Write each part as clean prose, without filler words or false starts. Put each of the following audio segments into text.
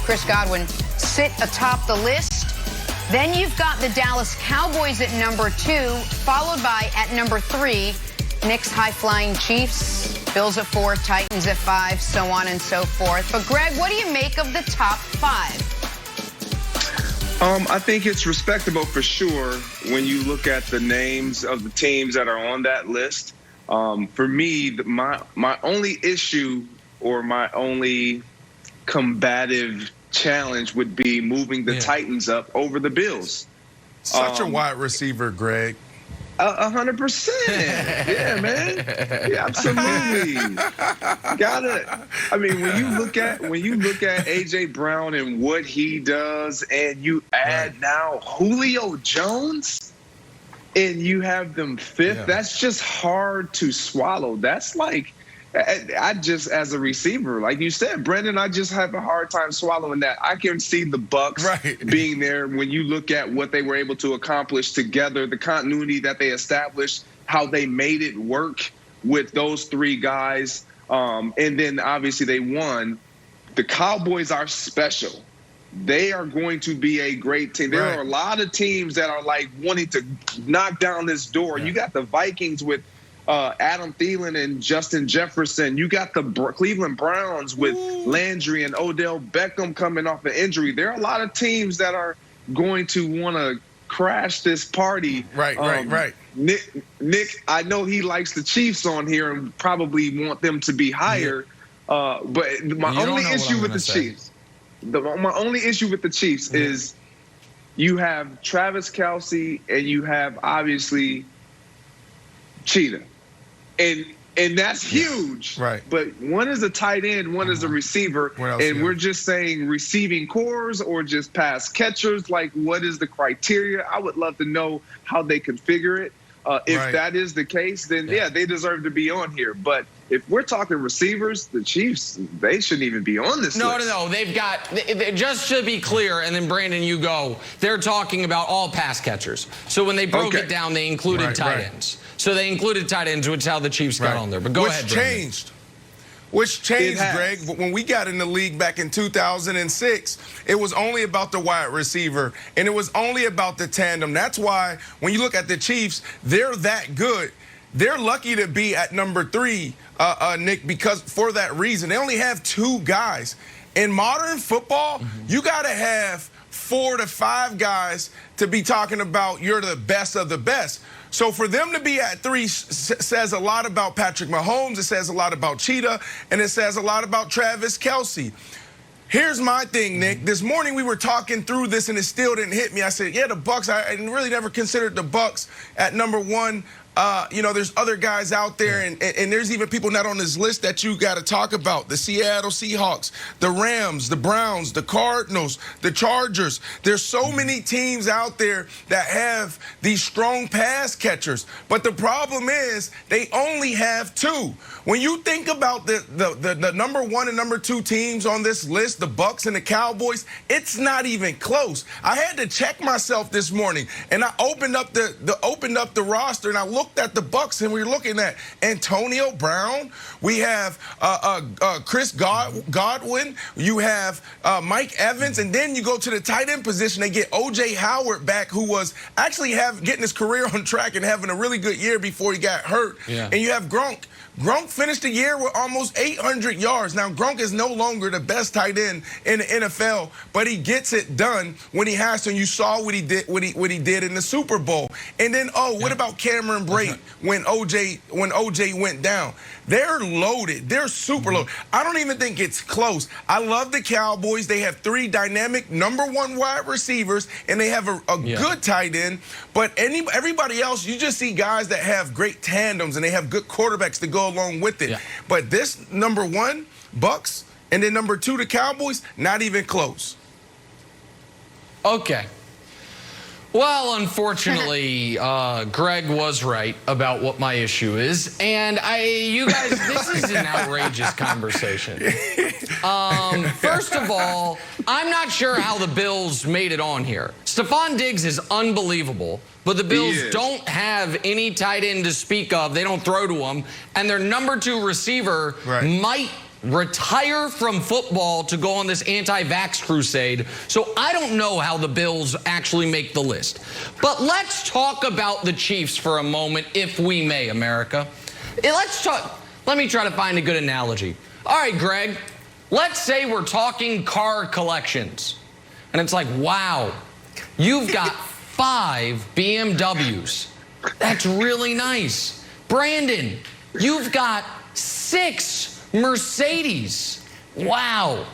Chris Godwin, sit atop the list. Then you've got the Dallas Cowboys at number 2, followed by at number 3, Nick's high-flying Chiefs, Bills at 4, Titans at 5, so on and so forth. But Greg, what do you make of the top 5? I think it's respectable for sure when you look at the names of the teams that are on that list. For me, my only issue or my only combative challenge would be moving the Titans up over the Bills. Such a wide receiver, Greg. 100%. Yeah, man. Yeah, absolutely. I mean, when you look at AJ Brown and what he does, and you add now Julio Jones, and you have them 5th, that's just hard to swallow. That's like, I just, as a receiver, like you said, Brendan, I just have a hard time swallowing that. I can see the Bucs being there when you look at what they were able to accomplish together, the continuity that they established, how they made it work with those 3 guys. And then obviously they won. The Cowboys are special. They are going to be a great team. There are a lot of teams that are like wanting to knock down this door. You got the Vikings with Adam Thielen and Justin Jefferson. You got the Cleveland Browns with Landry and Odell Beckham coming off an injury. There are a lot of teams that are going to want to crash this party. Right. Nick, I know he likes the Chiefs on here and probably want them to be higher. But my only issue with the Chiefs, my only issue with the Chiefs is you have Travis Kelce and you have obviously Cheetah. And that's huge. Right. But one is a tight end, one is a receiver. And we're just saying receiving cores or just pass catchers. Like, what is the criteria? I would love to know how they configure it. If that is the case, then they deserve to be on here. But if we're talking receivers, the Chiefs, they shouldn't even be on this list. No. They've got, just to be clear, and then Brandon, you go, they're talking about all pass catchers. So when they broke it down, they included tight ends. So they included tight ends, which is how the Chiefs got on there. But go ahead, Brandon. Which changed, Greg. When we got in the league back in 2006, it was only about the wide receiver, and it was only about the tandem. That's why when you look at the Chiefs, they're that good. They're lucky to be at number 3, Nick, because for that reason. They only have 2 guys. In modern football, you got to have 4 to 5 guys to be talking about you're the best of the best. So for them to be at 3 says a lot about Patrick Mahomes. It says a lot about Cheetah, and it says a lot about Travis Kelce. Here's my thing, Nick. This morning we were talking through this, and it still didn't hit me. I said, the Bucs. I really never considered the Bucs at number 1. There's other guys out there, and there's even people not on this list that you got to talk about. The Seattle Seahawks, the Rams, the Browns, the Cardinals, the Chargers. There's so many teams out there that have these strong pass catchers. But the problem is they only have 2. When you think about the number 1 and number 2 teams on this list, the Bucs and the Cowboys, it's not even close. I had to check myself this morning, and I opened up the roster, and I looked at the Bucs, and we're looking at Antonio Brown. We have Chris Godwin. You have Mike Evans, and then you go to the tight end position. They get O.J. Howard back, who was actually getting his career on track and having a really good year before he got hurt. And you have Gronk. Gronk finished the year with almost 800 yards. Now, Gronk is no longer the best tight end in the NFL, but he gets it done when he has to. And you saw what he did in the Super Bowl. And then, what about Cameron Brate when OJ went down? They're loaded. They're super loaded. I don't even think it's close. I love the Cowboys. They have 3 dynamic number 1 wide receivers, and they have a good tight end. But everybody else, you just see guys that have great tandems, and they have good quarterbacks to go along with it. But this number 1, Bucs, and then number 2, the Cowboys, not even close. Okay. Well, unfortunately, Greg was right about what my issue is. And you guys, this is an outrageous conversation. First of all, I'm not sure how the Bills made it on here. Stephon Diggs is unbelievable, but the Bills don't have any tight end to speak of. They don't throw to him. And their number 2 receiver might retire from football to go on this anti-vax crusade. So I don't know how the Bills actually make the list. But let's talk about the Chiefs for a moment, if we may, America. Let me try to find a good analogy. All right, Greg, let's say we're talking car collections. And it's like, wow, you've got 5 BMWs. That's really nice. Brandon, you've got 6 Mercedes. Wow.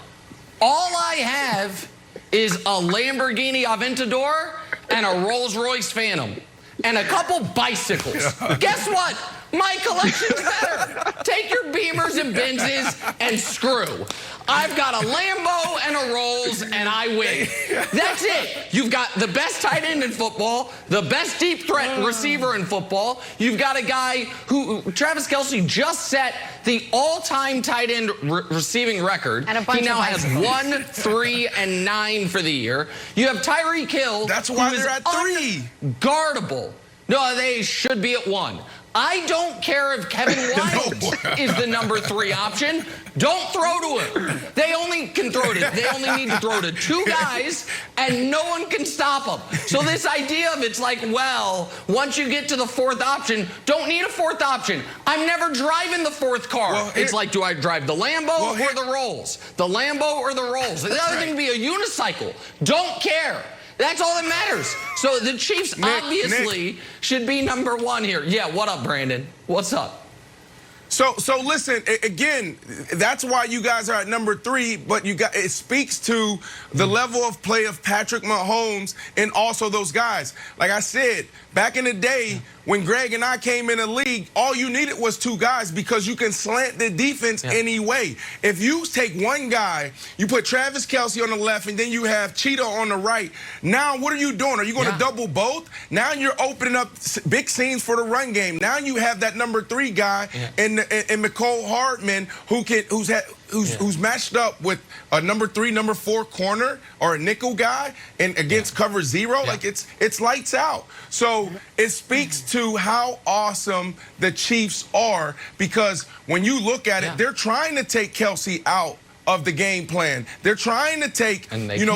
All I have is a Lamborghini Aventador and a Rolls-Royce Phantom and a couple bicycles. Guess what? My collection's better. Take your Beamers and Benzes and screw. I've got a Lambo and a Rolls, and I win. That's it. You've got the best tight end in football, the best deep threat receiver in football. You've got a guy who, Travis Kelce, just set the all-time tight end receiving record. And a bunch he now of has 1, 3, and 9 for the year. You have Tyreek Hill. That's why they're at 3. Unguardable. No, they should be at 1. I don't care if Kevin White is the number 3 option. Don't throw to him. They only need to throw to 2 guys, and no one can stop them. So this idea of it's like, well, once you get to the 4th option, don't need a 4th option. I'm never driving the 4th car. Well, it's like, do I drive the Lambo or the Rolls? The Lambo or the Rolls? The other thing would be a unicycle. Don't care. That's all that matters. So the Chiefs obviously should be number 1 here. Yeah, what up, Brandon? What's up? So listen, again, that's why you guys are at number 3, but it speaks to the level of play of Patrick Mahomes and also those guys. Like I said, back in the day, when Greg and I came in the league, all you needed was 2 guys because you can slant the defense any way. If you take one guy, you put Travis Kelce on the left, and then you have Cheetah on the right. Now, what are you doing? Are you going to double both? Now you're opening up big scenes for the run game. Now you have that number 3 guy and McCole Hardman who's matched up with a number 3, number 4 corner or a nickel guy and against cover 0. Like it's lights out. So it speaks to how awesome the Chiefs are, because when you look at it, they're trying to take Kelce out of the game plan. They're trying to take,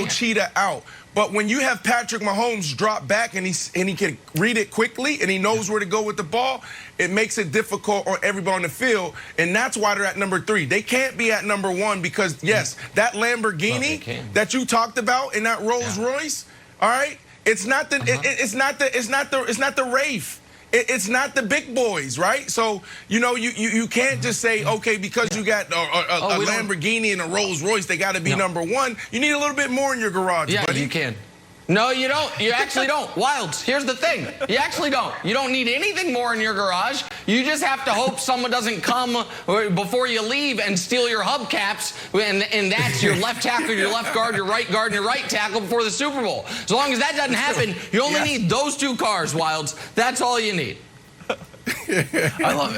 Cheetah out. But when you have Patrick Mahomes drop back and he can read it quickly and he knows where to go with the ball, it makes it difficult on everybody on the field, and that's why they're at number 3. They can't be at number 1 because, yes, that Lamborghini that you talked about and that Rolls Royce, all right, it's not the it's not the Wraith. It's not the big boys, right? So, you can't just say, okay, because you got a Lamborghini and a Rolls Royce, they got to be number 1. You need a little bit more in your garage, buddy. You can. No, you don't. You actually don't. Wilds, here's the thing. You actually don't. You don't need anything more in your garage. You just have to hope someone doesn't come before you leave and steal your hubcaps, and that's your left tackle, your left guard, your right tackle before the Super Bowl. As long as that doesn't happen, you only need those 2 cars, Wilds. That's all you need. I love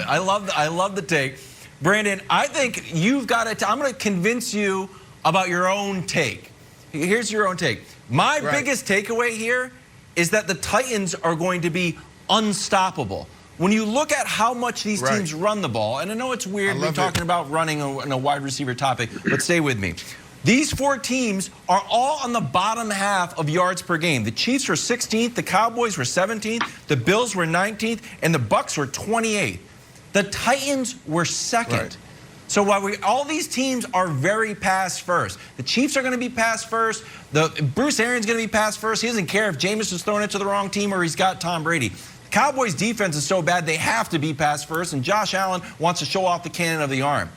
it. I love the take. Brandon, I think you've got to, I'm going to convince you about your own take. Here's your own take. My biggest takeaway here is that the Titans are going to be unstoppable. When you look at how much these teams run the ball, and I know it's weird we're talking about running in a wide receiver topic, but stay with me. These 4 teams are all on the bottom half of yards per game. The Chiefs were 16th, the Cowboys were 17th, the Bills were 19th, and the Bucs were 28th. The Titans were 2nd. So while all these teams are very pass first, the Chiefs are going to be pass first. Bruce Arians going to be pass first. He doesn't care if Jameis is throwing it to the wrong team or he's got Tom Brady. The Cowboys' defense is so bad they have to be pass first, and Josh Allen wants to show off the cannon of the arm.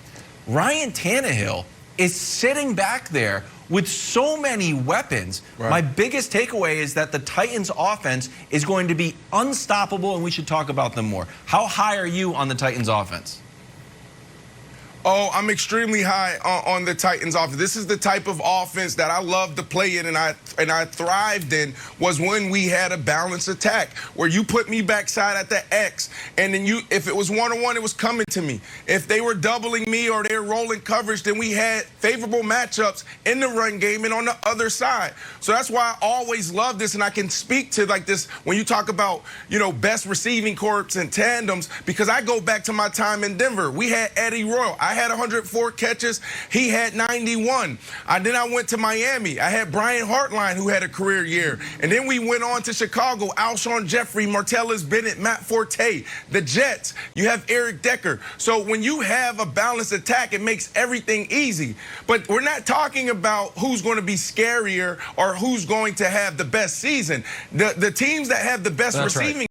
Ryan Tannehill is sitting back there with so many weapons. My biggest takeaway is that the Titans' offense is going to be unstoppable, and we should talk about them more. How high are you on the Titans' offense? Oh, I'm extremely high on the Titans offense. This is the type of offense that I love to play in and I thrived in, was when we had a balanced attack where you put me backside at the X, and then if it was one-on-one, it was coming to me. If they were doubling me or they were rolling coverage, then we had favorable matchups in the run game and on the other side. So that's why I always love this, and I can speak to like this when you talk about, best receiving corps and tandems, because I go back to my time in Denver. We had Eddie Royal. I I had 104 catches. He had 91. Then I went to Miami. I had Brian Hartline, who had a career year. And then we went on to Chicago. Alshon Jeffrey, Martellus Bennett, Matt Forte. The Jets, you have Eric Decker. So when you have a balanced attack, it makes everything easy. But we're not talking about who's going to be scarier or who's going to have the best season. The teams that have the best receiving